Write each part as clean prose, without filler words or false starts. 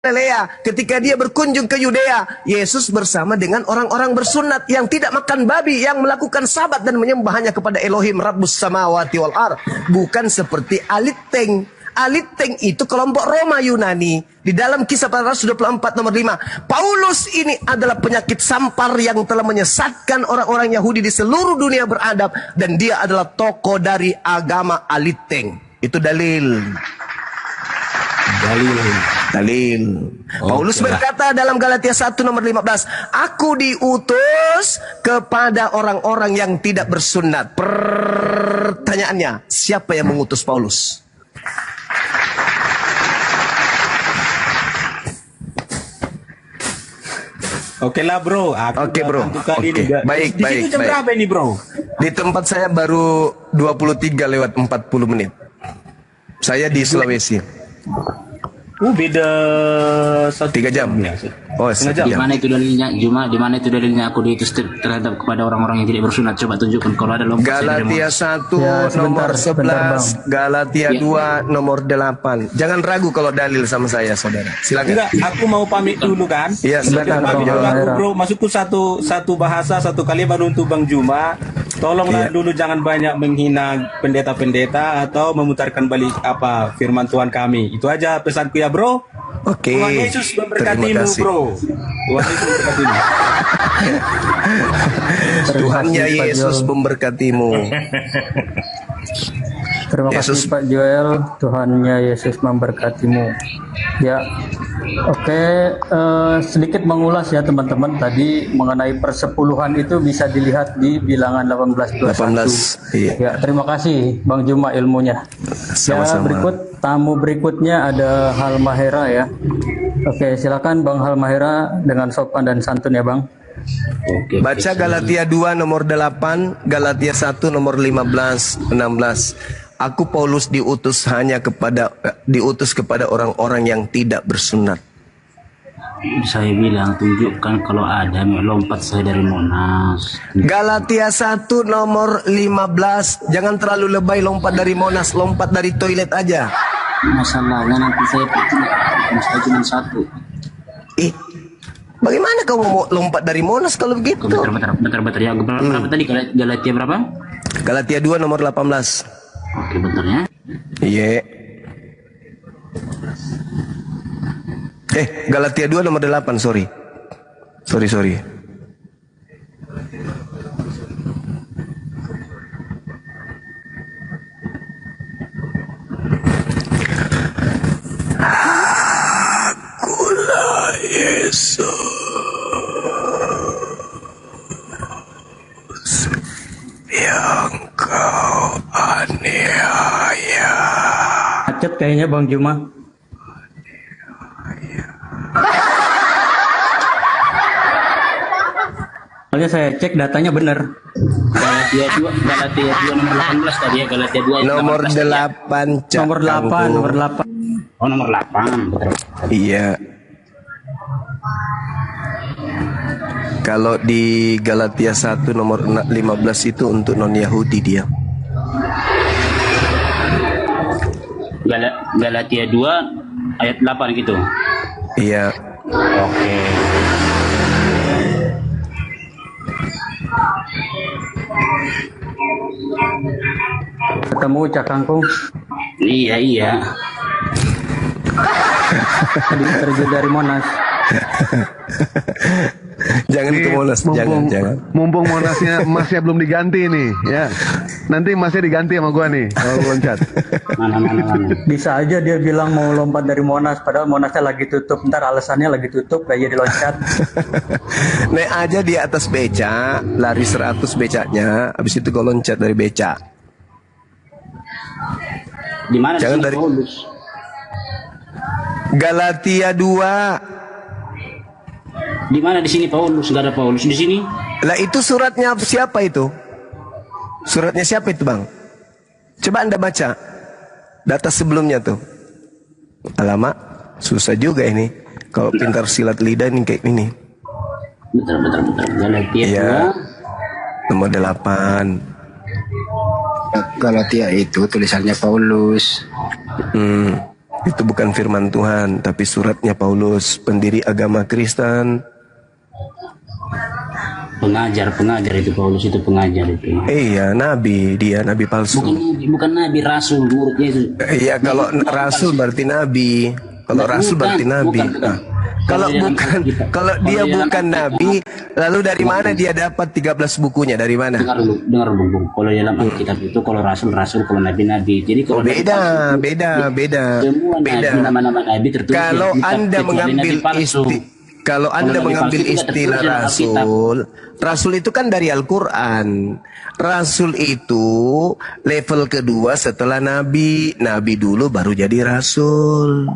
Galilea, ketika dia berkunjung ke Yudea, Yesus bersama dengan orang-orang bersunat yang tidak makan babi, yang melakukan sabat dan menyembahnya kepada Elohim Rabbus Samawati wal Ar. Bukan seperti Aliteng. Aliteng itu kelompok Roma Yunani. Di dalam Kisah Para Rasul 24 nomor 5, Paulus ini adalah penyakit sampar yang telah menyesatkan orang-orang Yahudi di seluruh dunia beradab, dan dia adalah tokoh dari agama Aliteng. Itu dalil. Paulus berkata dalam Galatia 1 nomor 15, aku diutus kepada orang-orang yang tidak bersunat. Pertanyaannya, siapa yang mengutus Paulus? Oke lah bro. Oke bro. Baik. Di jam berapa ini bro? Di tempat saya baru 23 lewat 40 menit. Saya di Sulawesi. Beda 3 jam. Oh, setengah jam. Di mana itu dalilnya? Di mana itu dalilnya aku diutus terhadap kepada orang-orang yang tidak bersunat? Coba tunjukkan kalau ada lompat. Galatia 1 nomor 11, Galatia 2 nomor 8. Jangan ragu kalau dalil sama saya, saudara. Silakan. Enggak, aku mau pamit dulu kan? Iya, silakan. Bro, masukku satu bahasa, satu kalimat untuk Bang Juma. Tolonglah dulu jangan banyak menghina pendeta-pendeta atau memutarkan balik apa firman Tuhan kami. Itu aja pesanku ya, bro. Oke. Tuhan Yesus memberkatimu, bro. Tuhan Yesus memberkatimu. Tuhannya Yesus memberkatimu. Terima kasih Pak Joel. Tuhannya Yesus memberkatimu. Ya, oke. Sedikit mengulas ya teman-teman. Tadi mengenai persepuluhan itu bisa dilihat di bilangan 18:21. Iya. Ya, terima kasih Bang Juma ilmunya. Sama-sama. Ya, tamu berikutnya ada Halmahera ya. Oke, silakan Bang Halmahera dengan sopan dan santun ya Bang. Baca Galatia 2 nomor 8, Galatia 1 nomor 15, 16. Aku Paulus diutus kepada orang-orang yang tidak bersunat. Saya bilang tunjukkan kalau ada lompat saya dari Monas. Galatia 1 nomor 15. Jangan terlalu lebay lompat dari Monas, lompat dari toilet aja. Masalahnya nanti saya cuma satu. Bagaimana kamu mau lompat dari Monas kalau begitu? Bentar ya. Berapa tadi Galatia berapa? Galatia 2 nomor 18. Oke, bentar ya. Iya. Galatia 2 nomor 8, sorry. Akulah Yesus yang kau aniaya. Macet kayaknya Bang Juma. Soalnya saya cek datanya benar. Galatia 2 nomor 18 tadi ya. Galatia 2 nomor 8. Nomor 8. Oh, nomor 8. Iya. Kalau di Galatia 1 nomor 15 itu untuk non-Yahudi dia. Galatia 2 ayat 8 gitu. Iya. Oke. Ketemu Cak Kangkung. Iya. Tadi terjun dari Monas. Jangan itu Monas, jangan. Mumpung Monasnya masnya belum diganti nih, ya. Nanti masnya diganti sama gua nih kalau loncat. Mana. Bisa aja dia bilang mau lompat dari Monas, padahal Monasnya lagi tutup. Ntar alasannya lagi tutup, kayak jadi loncat. Naik aja di atas beca, lari 100 becanya, habis itu gua loncat dari beca. Di mana Jangan sih dari Paulus? Galatia 2. Di mana di sini Paulus? Enggak ada Paulus di sini. Lah itu suratnya siapa itu? Suratnya siapa itu, Bang? Coba Anda baca data sebelumnya tuh. Alamak, susah juga ini. Kalau pintar silat lidah nih kayak ini. Bentar. Galatia Iya. Nomor 8. Galatia itu tulisannya Paulus. Itu bukan firman Tuhan, tapi suratnya Paulus, pendiri agama Kristen. Pengajar itu Paulus, itu pengajar itu. Iya, nabi, dia nabi palsu. Bukan nabi, rasul, murid Yesus. Iya, kalau rasul berarti nabi. Kalau rasul berarti nabi. Bukan. Kalau dia bukan nabi, lalu dari mana dia dapat 13 bukunya? Dari mana? Dengar dulu. Kalau dalam Alkitab itu kalau rasul, kalau nabi. Jadi kalau beda. Semua nama-nama nabi tertulis. Kalau Anda mengambil istilah rasul itu kan dari Al-Quran. Rasul itu level kedua setelah nabi. Nabi dulu baru jadi rasul.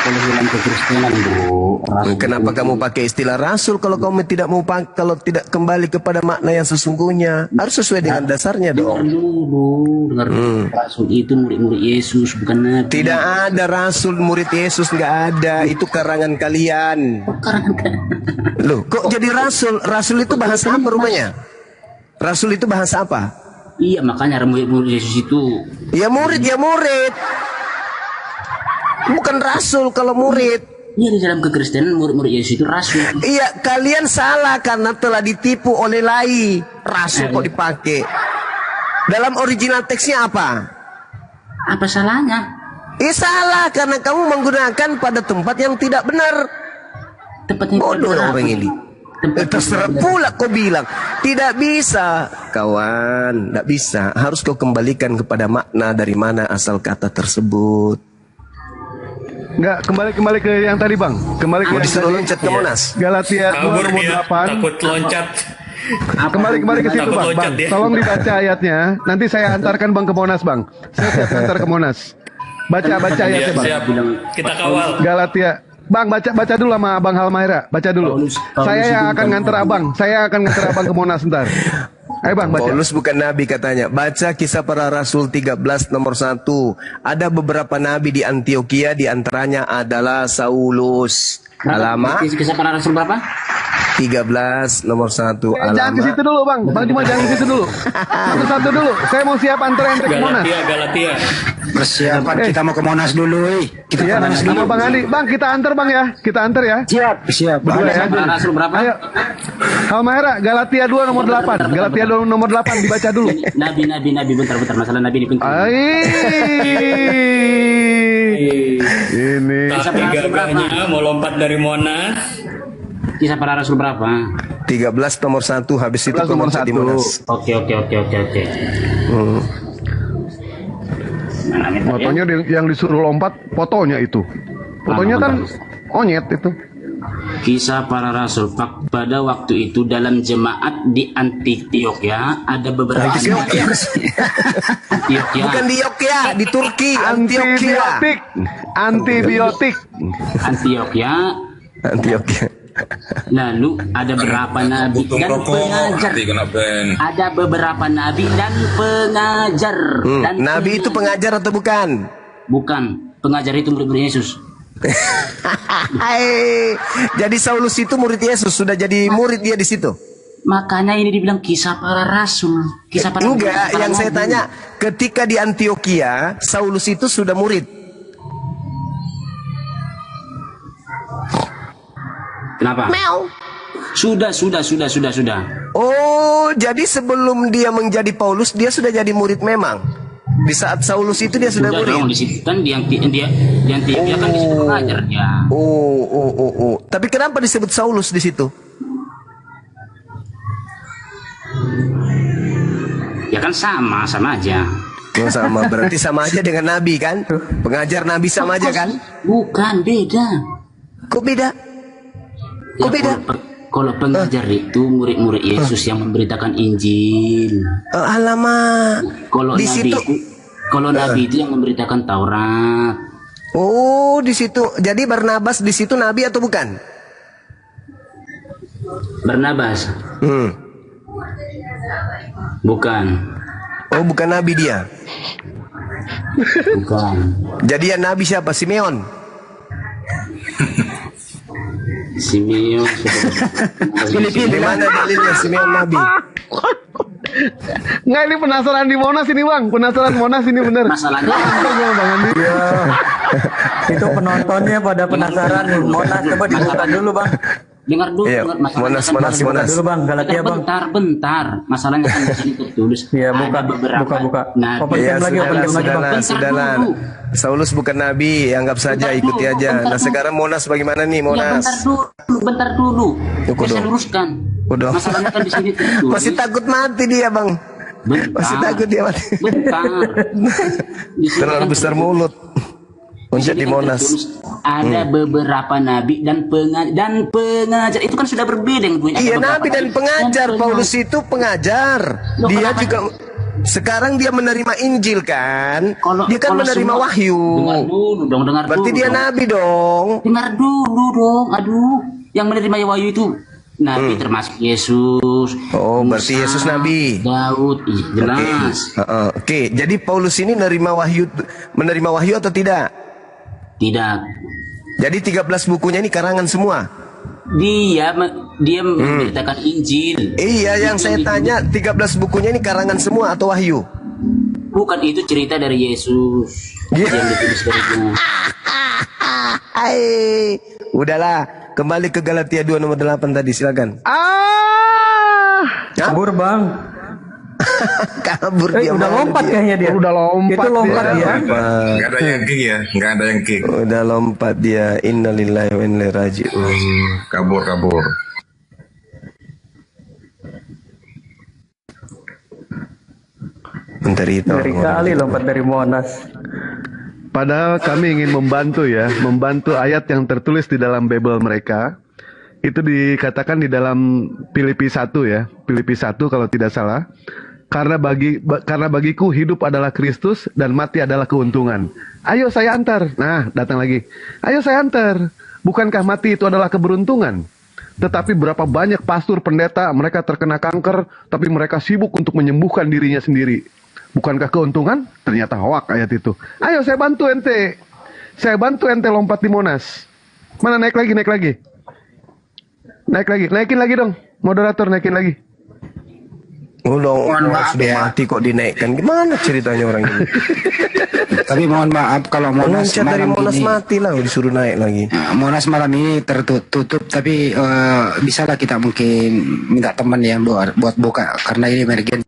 Kalau dalam kekristenan bro, Kenapa kamu pakai istilah rasul kalau kamu tidak mau kalau tidak kembali kepada makna yang sesungguhnya? Harus sesuai dengan dasarnya dong. Dengar dulu. Rasul itu murid-murid Yesus, bukan nabi. Tidak ada rasul murid Yesus, nggak ada. Itu karangan kalian. Loh, kok jadi rasul? Rasul itu bahasa apa rumahnya? Rasul itu bahasa apa? Iya, makanya murid-murid Yesus itu. Ya murid. Bukan rasul kalau murid. Iya, di dalam kekristenan murid-murid Yesus itu rasul. Iya, kalian salah karena telah ditipu oleh lai. Rasul kok dipakai. Dalam original teksnya apa? Apa salahnya? Salah karena kamu menggunakan pada tempat yang tidak benar. Tempatnya Bodoh orang ini. Terserah pula kau bilang. Tidak bisa, kawan. Tidak bisa. Harus kau kembalikan kepada makna dari mana asal kata tersebut. Enggak, kembali ke yang tadi Bang. Kembali ke yang Disuruh tadi. loncat ke Monas. Galatia 2 Kabur nomor dia, 8. takut loncat. Kembali ke situ Takut Bang. loncat dia. Tolong dibaca ayatnya. Nanti saya antarkan Bang ke Monas Bang. Saya siap antar ke Monas. Baca Iya, ayatnya Bang. siap. Kita kawal. Galatia. Bang, baca dulu sama Bang Halmaira. Baca dulu. Saya yang akan nganter Abang. Saya akan nganter Abang ke Monas ntar. Ayo Bang, baca. Paulus bukan nabi katanya. Baca Kisah Para Rasul 13 nomor 1. Ada beberapa nabi di Antioquia, di antaranya adalah Saulus. Alamat Kisah Para Rasul berapa? 13 nomor 1. Jangan ke situ dulu Bang. Bang cuma jangan ke situ dulu. Satu-satu dulu. Saya mau siap antar ente ke Monas. Galatia. Persiapan kita mau ke Monas dulu, Kita Iya, ke Monas sama dulu. Bang Andi. Bang, kita antar Bang ya. Kita antar ya. Siap. Berdua ya. Kisah Para Rasul berapa? Ayo. Halmaira, Galatia 2 nomor 8. Galatia 2 nomor 8 dibaca dulu. Nabi, bentar, masalah nabi ini penting. Ini. Tapi gagahnya mau lompat dari Monas. Kisah Para Rasul berapa? 13 nomor 1. Habis itu 13 nomor loncat di 1. Monas. Oke. Fotonya yang disuruh lompat, fotonya itu. Fotonya kan onyet itu. Kisah Para Rasul. Pada waktu itu dalam jemaat di Antioquia ada beberapa Antioquia. Antioquia. Bukan di Yogyakarta, di Turki. Antioquia. Antibiotik. Antioquia. Lalu ada beberapa nabi dan pengajar. Ada beberapa nabi dan pengajar. Dan Nabi itu pengajar atau bukan? bukan. Pengajar itu murid Yesus. Jadi Saulus itu murid Yesus, sudah jadi murid dia di situ. Makanya ini dibilang Kisah Para Rasul. Kisah Para Enggak, para yang saya nabi. tanya, ketika di Antioquia, Saulus itu sudah murid. Kenapa? Sudah. Oh, jadi sebelum dia menjadi Paulus, dia sudah jadi murid memang. Di saat Saulus itu dia sudah Sudah dong, murid. di situ kan dia kan di situ pengajar ya. Oh. Tapi kenapa disebut Saulus di situ? Ya kan sama aja. Oh, sama, berarti sama aja dengan Nabi kan? Pengajar Nabi sama aja kan? Bukan, beda. Kok beda? Ya, Kok beda? Kalau pengajar itu murid-murid Yesus yang memberitakan Injil. Alamak. Kalau Di nabi situ. itu, nabi itu yang memberitakan Taurat. Oh, di situ. Jadi Barnabas di situ nabi atau bukan? Barnabas, bukan. Oh, bukan nabi dia. Bukan. Jadi yang nabi siapa? Simeon. Simeon. Di mana dalilnya Simeon nabi? Nggak, ini penasaran di Monas ini bang. Penasaran Monas ini bener. Masalahnya Ntar gua Bang Andi. Iya. Itu penontonnya pada penasaran nih. Monas coba dibuka dulu bang. dengar dulu, Iya, dengar masalahnya Monas, kan Monas, baru- Monas. Dulu bang, Galatia bang. Bentar. Masalahnya kan di sini tertulis. Iya, buka, ada beberapa buka. nabi. Open Ya cam lagi, open cam lagi bang. sudahlah. Saulus bukan nabi, anggap saja, Bentar ikuti dulu, aja. bentar Nah dulu. sekarang Monas bagaimana nih Ya, Monas? bentar dulu. Udah. Saya luruskan. Udah. Masalahnya kan di sini tertulis. Masih takut mati dia bang. Bentar. Masih takut dia mati. Bentar. Di sini Terlalu kan besar tertulis- mulut. di Loncat sini di kan Monas. tertulis Ada beberapa nabi dan pengajar. Itu kan sudah berbeda yang punya. Iya Ada beberapa nabi dan pengajar. Paulus itu pengajar. Loh, Dia kenapa? juga sekarang dia menerima Injil kan. Dia kan Kalau menerima semua- wahyu. Dengar dulu dong, dengar Berarti dulu dia dong. nabi dong. Dengar dulu dong. Aduh, yang menerima wahyu itu nabi termasuk Yesus. Oh, berarti Musa, Yesus nabi. Daud, ih, jelas. Oke, jadi Paulus ini menerima wahyu atau tidak? Tidak. Jadi 13 bukunya ini karangan semua. Dia memberitakan Injil. Iya, yang saya tanya 13 bukunya ini karangan semua atau wahyu? Bukan, itu cerita dari Yesus. Iya. Yang ditulis darinya. Hai, udahlah, kembali ke Galatia 2 nomor 8 tadi, silakan. Kabur bang. Kabur dia. Udah mana lompat dia? kayaknya dia. Udah lompat Itu lompat dia. dia. Nggak ada yang kick ya, nggak ada yang kick. Udah lompat dia. Innalillahi wa inna ilaihi raji'un. Kabur. Bentar itu. Dari kali lompat dari Monas. Padahal kami ingin membantu ayat yang tertulis di dalam Bible mereka. Itu dikatakan di dalam Filipi 1 ya. Filipi 1 kalau tidak salah. Karena bagiku hidup adalah Kristus dan mati adalah keuntungan. Ayo saya antar. Nah, datang lagi. Ayo saya antar. Bukankah mati itu adalah keberuntungan? Tetapi berapa banyak pastor pendeta mereka terkena kanker, tapi mereka sibuk untuk menyembuhkan dirinya sendiri. Bukankah keuntungan? Ternyata hoak ayat itu. Ayo saya bantu ente. Saya bantu ente lompat di Monas. Mana naik lagi? Naikin lagi dong. Moderator naikin lagi. Mohon maaf sudah ya. mati kok dinaikkan. Gimana ceritanya orang ini? Tapi mohon maaf kalau Monas Loncat dari malam Monas ini, mati lah, disuruh naik lagi. Monas malam ini tertutup. Tapi bisakah kita mungkin minta teman yang buat buka karena ini emergency.